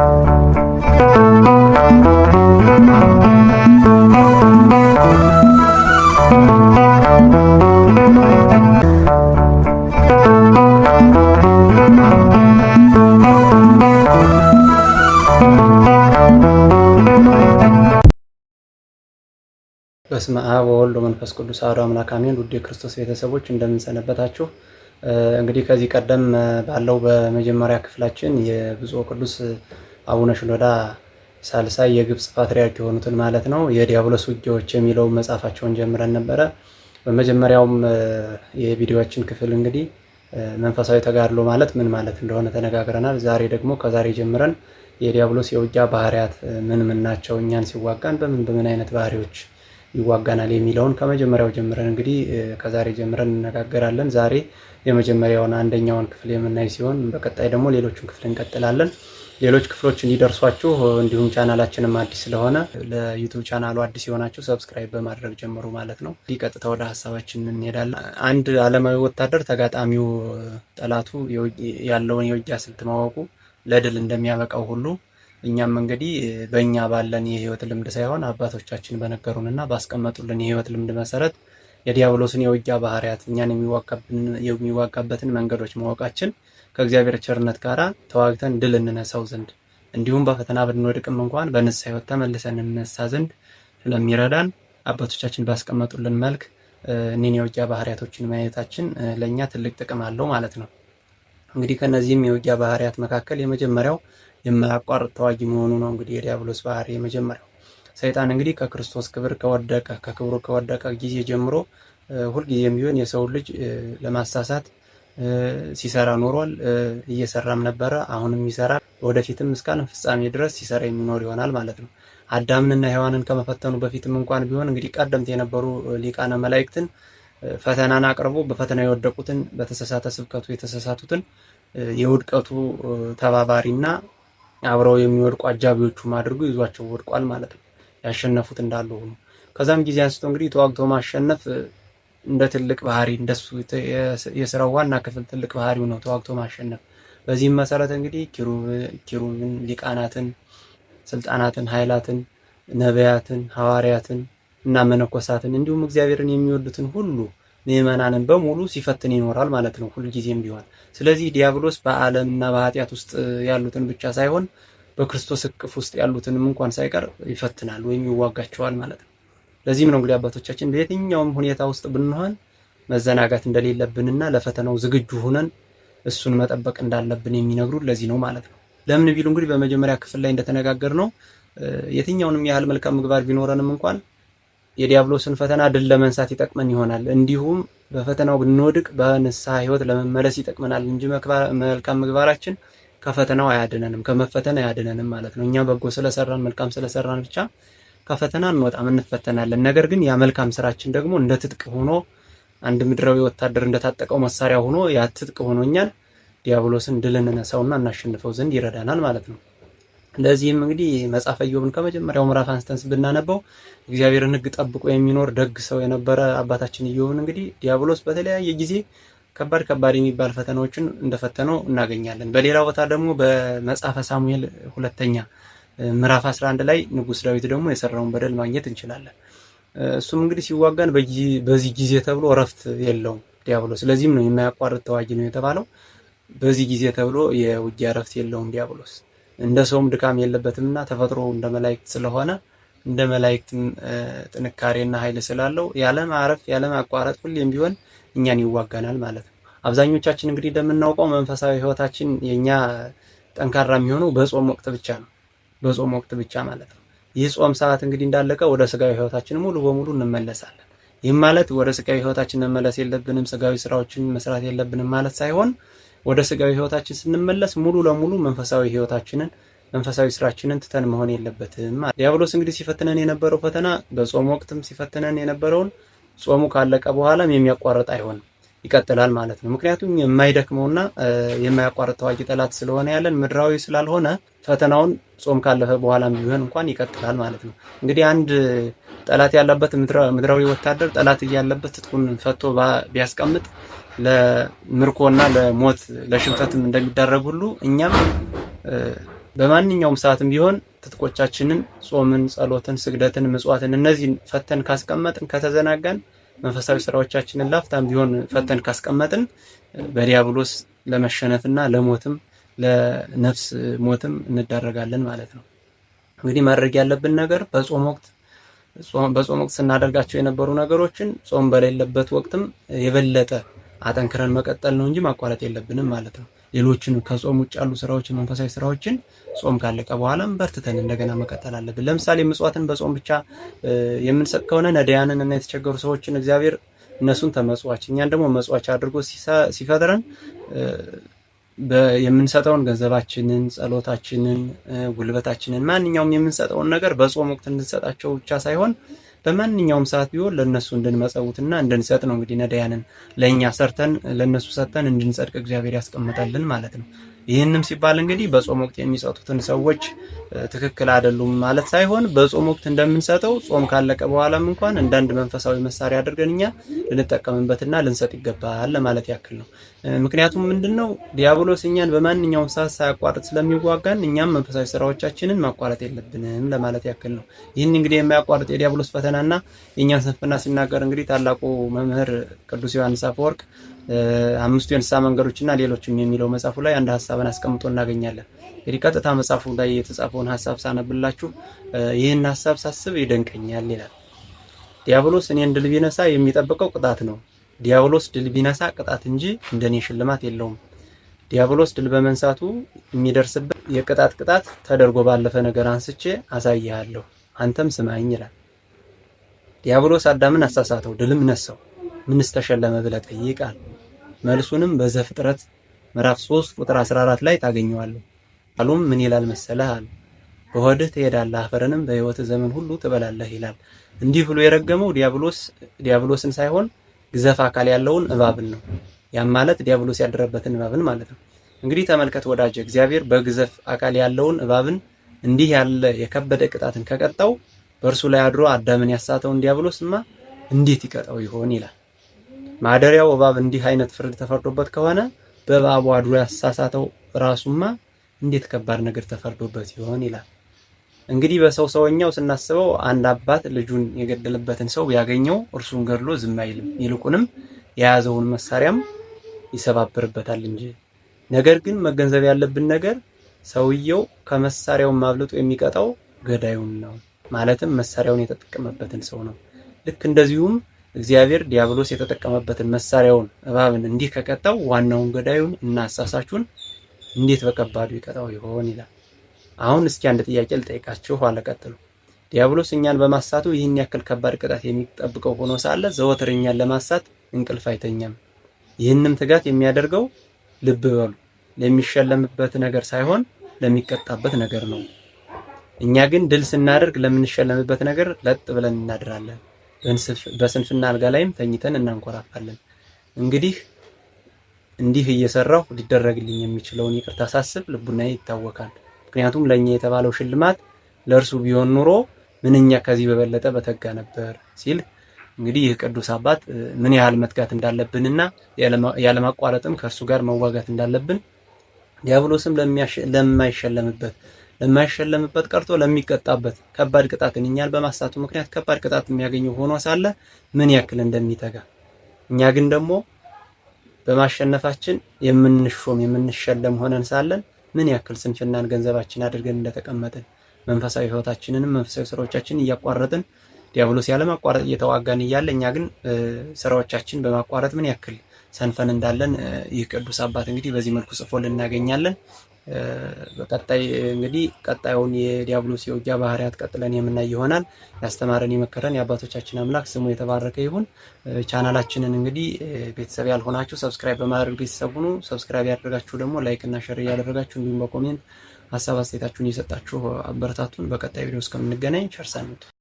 በስመ አብ ወወልድ ወመንፈስ ቅዱስ አሐዱ አምላክ አሜን። ውድ የክርስቶስ ቤተሰቦች እንደምን ሰነበታችሁ? እንግዲህ ከዚህ ቀደም ባለው በመጀመሪያ ክፍላችን የብፁዕ ቅዱስ አቡነ ሽኖዳ ሳልሳይ የግብጽ ፓትርያርክ የሆኑትን ማለት ነው የዲያብሎስ ውጊያዎች የሚለው መጽሐፋቸውን ጀምረን ነበረ። በመጀመሪያውም የቪዲዮአችን ክፍል እንግዲህ መንፈሳዊ ተጋድሎ ማለት ምን ማለት እንደሆነ ተነጋግረናል። ዛሬ ደግሞ ከዛሬ ጀምረን የዲያብሎስ የውጊያ ባህሪያት ምን ምን ናቸው፣ እኛን ሲዋጋን በምን አይነት ባህሪዎች ይዋጋናል የሚለውን ከመጀመሪያው ጀምረን እንግዲህ ከዛሬ ጀምረን እንነጋገራለን። ዛሬ የመጀመሪያውን አንደኛውን ክፍል የምናይ ሲሆን በቀጣይ ደግሞ ሌሎቹን ክፍል እንቀጥላለን። ሌሎች ክፍሎች እንዲደርሷችሁ እንዲሁም ቻናላችንም አዲስ ስለሆነ ለዩቲዩብ ቻናሉ አዲስ የሆናችሁ ሰብስክራይብ በማድረግ ጀምሩ ማለት ነው። ቀጥታ ወደ ሀሳባችን እንሄዳለን። አንድ ዓለማዊ ወታደር ተጋጣሚው ጠላቱ ያለውን የውጊያ ስልት ማወቁ ለድል እንደሚያበቃው ሁሉ እኛም እንግዲህ በእኛ ባለን የህይወት ልምድ ሳይሆን አባቶቻችን በነገሩንና ባስቀመጡልን የህይወት ልምድ መሰረት የዲያብሎስን የውጊያ ባህሪያት እኛን የሚዋጋበትን መንገዶች ማወቃችን ከእግዚአብሔር ቸርነት ጋራ ተዋግተን ድል እንነሳው ዘንድ እንዲሁም በፈተና ብንወድቅም እንኳን በንስሐ ህይወት ተመልሰን እንነሳ ዘንድ ስለሚረዳን አባቶቻችን ባስቀመጡልን መልክ እኒህን የውጊያ ባህሪያቶችን ማየታችን ለእኛ ትልቅ ጥቅም አለው ማለት ነው። እንግዲህ ከነዚህም የውጊያ ባህሪያት መካከል የመጀመሪያው የማያቋርጥ ተዋጊ መሆኑ ነው። እንግዲህ የዲያብሎስ ባህሪ የመጀመሪያው ሰይጣን እንግዲህ ከክርስቶስ ከክብሩ ከወደቀ ጊዜ ጀምሮ ሁልጊዜም ቢሆን የሰው ልጅ ለማሳሳት ሲሰራ ኖሯል፣ እየሰራም ነበረ፣ አሁንም ይሰራል፣ ወደፊትም እስከ ዓለም ፍጻሜ ድረስ ሲሰራ የሚኖር ይሆናል ማለት ነው። አዳምንና ሔዋንን ከመፈተኑ በፊትም እንኳን ቢሆን እንግዲህ ቀደምት የነበሩ ሊቃነ መላእክትን ፈተናን አቅርቦ በፈተና የወደቁትን በተሳሳተ ስብከቱ የተሳሳቱትን የውድቀቱ ተባባሪና አብረው የሚወድቁ አጃቢዎቹም አድርጎ ይዟቸው ወድቋል ማለት ነው። ያሸነፉት እንዳሉ ሆኖ ከዛም ጊዜ አንስቶ እንግዲህ ተዋግቶ ማሸነፍ እንደ ትልቅ ባህሪ እንደሱ የሥራው ዋና ክፍል ትልቅ ባህሪው ነው ተዋግቶ ማሸነፍ። በዚህም መሰረት እንግዲህ ኪሩብን፣ ሊቃናትን፣ ስልጣናትን፣ ኃይላትን፣ ነቢያትን፣ ሐዋርያትን እና መነኮሳትን እንዲሁም እግዚአብሔርን የሚወዱትን ሁሉ ምዕመናንን በሙሉ ሲፈትን ይኖራል ማለት ነው ሁልጊዜም ቢሆን። ስለዚህ ዲያብሎስ በዓለምና በኃጢአት ውስጥ ያሉትን ብቻ ሳይሆን በክርስቶስ እቅፍ ውስጥ ያሉትንም እንኳን ሳይቀር ይፈትናል ወይም ይዋጋቸዋል ማለት ነው። ለዚህም ነው እንግዲህ አባቶቻችን በየትኛውም ሁኔታ ውስጥ ብንሆን መዘናጋት እንደሌለብንና ለፈተናው ዝግጁ ሆነን እሱን መጠበቅ እንዳለብን የሚነግሩን ለዚህ ነው ማለት ነው። ለምን ቢሉ እንግዲህ በመጀመሪያ ክፍል ላይ እንደተነጋገርነው የትኛውንም ያህል መልካም ምግባር ቢኖረንም እንኳን የዲያብሎስን ፈተና ድል ለመንሳት ይጠቅመን ይሆናል። እንዲሁም በፈተናው ብንወድቅ በንስሐ ህይወት ለመመለስ ይጠቅመናል እንጂ መልካም ምግባራችን ከፈተናው አያድነንም፣ ከመፈተን አያድነንም ማለት ነው። እኛ በጎ ስለሰራን መልካም ስለሰራን ብቻ ከፈተና እንወጣም፣ እንፈተናለን። ነገር ግን ያ መልካም ስራችን ደግሞ እንደ ትጥቅ ሆኖ አንድ ምድራዊ ወታደር እንደታጠቀው መሳሪያ ሆኖ ያ ትጥቅ ሆኖ እኛን ዲያብሎስን ድል እንነሳውና እናሸንፈው ዘንድ ይረዳናል ማለት ነው። ለዚህም እንግዲህ መጽሐፈ ኢዮብን ከመጀመሪያው ምዕራፍ አንስተን ብናነበው እግዚአብሔርን ሕግ ጠብቆ የሚኖር ደግ ሰው የነበረ አባታችን ኢዮብን እንግዲህ ዲያብሎስ በተለያየ ጊዜ ከባድ የሚባል ፈተናዎችን እንደፈተነው እናገኛለን። በሌላ ቦታ ደግሞ በመጽሐፈ ሳሙኤል ሁለተኛ ምዕራፍ 11 ላይ ንጉስ ዳዊት ደግሞ የሰራውን በደል ማግኘት እንችላለን። እሱም እንግዲህ ሲዋጋን በዚህ ጊዜ ተብሎ እረፍት የለውም ዲያብሎስ። ስለዚህም ነው የማያቋርጥ ተዋጊ ነው የተባለው። በዚህ ጊዜ ተብሎ የውጊያ እረፍት የለውም ዲያብሎስ። እንደ ሰውም ድካም የለበትምና ተፈጥሮ እንደ መላእክት ስለሆነ እንደ መላእክት ጥንካሬና ኃይል ስላለው ያለ ማረፍ ያለ ማቋረጥ ሁሌም ቢሆን እኛን ይዋጋናል ማለት ነው። አብዛኞቻችን እንግዲህ እንደምናውቀው መንፈሳዊ ህይወታችን የኛ ጠንካራ የሚሆነው በጾም ወቅት ብቻ ነው። በጾም ወቅት ብቻ ማለት ነው። ይህ ጾም ሰዓት እንግዲህ እንዳለቀ ወደ ስጋዊ ህይወታችን ሙሉ በሙሉ እንመለሳለን። ይህ ማለት ወደ ስጋዊ ህይወታችን መመለስ የለብንም፣ ስጋዊ ስራዎችን መስራት የለብንም ማለት ሳይሆን ወደ ስጋዊ ህይወታችን ስንመለስ ሙሉ ለሙሉ መንፈሳዊ ስራችንን ትተን መሆን የለበትም። ዲያብሎስ እንግዲህ ሲፈትነን የነበረው ፈተና በጾም ወቅትም ሲፈትነን የነበረውን ጾሙ ካለቀ በኋላም የሚያቋርጥ አይሆንም፣ ይቀጥላል ማለት ነው። ምክንያቱም የማይደክመውና የማያቋርጥ ተዋጊ ጠላት ስለሆነ ያለን ምድራዊ ስላልሆነ ፈተናውን ጾም ካለፈ በኋላም ቢሆን እንኳን ይቀጥላል ማለት ነው። እንግዲህ አንድ ጠላት ያለበት ምድራዊ ወታደር ጠላት ያለበት ትጥቁን ፈቶ ቢያስቀምጥ ለምርኮና ለሞት ለሽንፈትም እንደሚዳረግ ሁሉ እኛም በማንኛውም ሰዓትም ቢሆን ትጥቆቻችንን ጾምን፣ ጸሎትን፣ ስግደትን፣ ምጽዋትን እነዚህን ፈተን ካስቀመጥን ከተዘናጋን መንፈሳዊ ስራዎቻችንን ላፍታም ቢሆን ፈተን ካስቀመጥን በዲያብሎስ ለመሸነፍና ለሞትም ለነፍስ ሞትም እንዳረጋለን ማለት ነው። እንግዲህ ማድረግ ያለብን ነገር በጾም ወቅት ስናደርጋቸው የነበሩ ነገሮችን ጾም በሌለበት ወቅትም የበለጠ አጠንክረን መቀጠል ነው እንጂ ማቋረጥ የለብንም ማለት ነው። ሌሎችን ከጾም ውጭ ያሉ ስራዎችን መንፈሳዊ ስራዎችን ጾም ካለቀ በኋላም በርትተን እንደገና መቀጠል አለብን። ለምሳሌ ምጽዋትን በጾም ብቻ የምንሰጥ ከሆነ ነዳያንን እና የተቸገሩ ሰዎችን እግዚአብሔር እነሱን ተመጽዋች እኛን ደግሞ መጽዋች አድርጎ ሲፈጥረን የምንሰጠውን ገንዘባችንን፣ ጸሎታችንን፣ ጉልበታችንን ማንኛውም የምንሰጠውን ነገር በጾም ወቅት እንድንሰጣቸው ብቻ ሳይሆን በማንኛውም ሰዓት ቢሆን ለነሱ እንድንመጸውትና እንድንሰጥ ነው። እንግዲህ ነዳያንን ለኛ ሰርተን ለነሱ ሰጥተን እንድንጸድቅ እግዚአብሔር ያስቀምጣልን ማለት ነው። ይህንም ሲባል እንግዲህ በጾም ወቅት የሚሰጡትን ሰዎች ትክክል አይደሉም ማለት ሳይሆን በጾም ወቅት እንደምንሰጠው ጾም ካለቀ በኋላም እንኳን እንዳንድ መንፈሳዊ መሳሪያ አድርገን እኛ ልንጠቀምበትና ልንሰጥ ይገባል ለማለት ያክል ነው። ምክንያቱም ምንድነው ዲያብሎስ እኛን በማንኛውም ሰዓት ሳያቋርጥ ስለሚዋጋን እኛም መንፈሳዊ ስራዎቻችንን ማቋረጥ የለብንም ለማለት ያክል ነው። ይህን እንግዲህ የማያቋርጥ የዲያብሎስ ፈተናና የእኛን ስንፍና ሲናገር እንግዲህ ታላቁ መምህር ቅዱስ ዮሐንስ አፈወርቅ አምስቱ የንስሐ መንገዶችና ሌሎችም የሚለው መጽሐፉ ላይ አንድ ሐሳብን አስቀምጦ እናገኛለን። እንግዲህ ቀጥታ መጽሐፉ ላይ የተጻፈውን ሐሳብ ሳነብላችሁ ይህን ሐሳብ ሳስብ ይደንቀኛል ይላል። ዲያብሎስ እኔን ድል ቢነሳ የሚጠብቀው ቅጣት ነው። ዲያብሎስ ድል ቢነሳ ቅጣት እንጂ እንደኔ ሽልማት የለውም። ዲያብሎስ ድል በመንሳቱ የሚደርስበት የቅጣት ቅጣት ተደርጎ ባለፈ ነገር አንስቼ አሳይሃለሁ፣ አንተም ስማኝ ይላል። ዲያብሎስ አዳምን አሳሳተው፣ ድልም ነሳው። ምንስ ተሸለመ ብለህ ጠይቃል። መልሱንም በዘፍጥረት ምዕራፍ 3 ቁጥር 14 ላይ ታገኘዋለህ። ቃሉም ምን ይላል መሰለህ? አለ በሆድህ ትሄዳለህ፣ አፈርንም በሕይወትህ ዘመን ሁሉ ትበላለህ ይላል። እንዲህ ብሎ የረገመው ዲያብሎስን ሳይሆን ግዘፍ አካል ያለውን እባብን ነው። ያም ማለት ዲያብሎስ ያደረበትን እባብን ማለት ነው። እንግዲህ ተመልከት ወዳጅ፣ እግዚአብሔር በግዘፍ አካል ያለውን እባብን እንዲህ ያለ የከበደ ቅጣትን ከቀጣው በእርሱ ላይ አድሮ አዳምን ያሳተውን ዲያብሎስማ እንዴት ይቀጣው ይሆን ይላል። ማደሪያው እባብ እንዲህ አይነት ፍርድ ተፈርዶበት ከሆነ በእባቡ አድሮ ያሳሳተው ራሱማ እንዴት ከባድ ነገር ተፈርዶበት ይሆን ይላል። እንግዲህ በሰው ሰውኛው ስናስበው አንድ አባት ልጁን የገደለበትን ሰው ቢያገኘው እርሱን ገድሎ ዝም አይልም፣ ይልቁንም የያዘውን መሳሪያም ይሰባብርበታል እንጂ። ነገር ግን መገንዘብ ያለብን ነገር ሰውየው ከመሳሪያው ማብለጡ የሚቀጣው ገዳዩን ነው፣ ማለትም መሳሪያውን የተጠቀመበትን ሰው ነው። ልክ እንደዚሁም እግዚአብሔር ዲያብሎስ የተጠቀመበትን መሳሪያውን እባብን እንዲህ ከቀጣው ዋናውን ገዳዩን እና አሳሳቹን እንዴት በከባዱ ይቀጣው ይሆን ይላል። አሁን እስኪ አንድ ጥያቄ ልጠይቃችሁ አለቀጥሉ። ዲያብሎስ እኛን በማሳቱ ይህን ያክል ከባድ ቅጣት የሚጠብቀው ሆኖ ሳለ ዘወትር እኛን ለማሳት እንቅልፍ አይተኛም። ይህንም ትጋት የሚያደርገው ልብ በሉ ለሚሸለምበት ነገር ሳይሆን ለሚቀጣበት ነገር ነው። እኛ ግን ድል ስናደርግ ለምንሸለምበት ነገር ለጥ ብለን እናድራለን። በስንፍና አልጋ ላይም ተኝተን እናንኮራፋለን። እንዲህ እየሰራሁ ሊደረግልኝ የሚችለውን ይቅርታ ሳስብ ልቡናዬ ይታወካል። ምክንያቱም ለኛ የተባለው ሽልማት ለእርሱ ቢሆን ኑሮ ምንኛ ከዚህ በበለጠ በተጋ ነበር ሲል እንግዲህ ይህ ቅዱስ አባት ምን ያህል መትጋት እንዳለብንና ያለማቋረጥም ከእርሱ ጋር መዋጋት እንዳለብን ዲያብሎስም ለማይሸለምበት ቀርቶ ለሚቀጣበት ከባድ ቅጣትን እኛን በማሳቱ ምክንያት ከባድ ቅጣት የሚያገኘው ሆኖ ሳለ ምን ያክል እንደሚተጋ እኛ ግን ደግሞ በማሸነፋችን የምንሸለም ሆነን ሳለን ምን ያክል ስንፍናን ገንዘባችን አድርገን እንደተቀመጥን መንፈሳዊ ሕይወታችንንም መንፈሳዊ ስራዎቻችንን እያቋረጥን ዲያብሎስ ያለማቋረጥ እየተዋጋን እያለ እኛ ግን ስራዎቻችን በማቋረጥ ምን ያክል ሰንፈን እንዳለን ይህ ቅዱስ አባት እንግዲህ በዚህ መልኩ ጽፎልን እናገኛለን። በቀጣይ እንግዲህ ቀጣዩን የዲያብሎስ የውጊያ ባህሪያት ቀጥለን የምናይ ይሆናል። ያስተማረን የመከረን የአባቶቻችን አምላክ ስሙ የተባረከ ይሁን። ቻናላችንን እንግዲህ ቤተሰብ ያልሆናችሁ ሰብስክራይብ በማድረግ ቤተሰብ ሁኑ። ሰብስክራይብ ያደረጋችሁ ደግሞ ላይክ እና ሼር እያደረጋችሁ እንዲሁም በኮሜንት ሀሳብ አስተያየታችሁን እየሰጣችሁ አበረታቱን። በቀጣይ ቪዲዮ እስከምንገናኝ ቸር ሰንብቱ።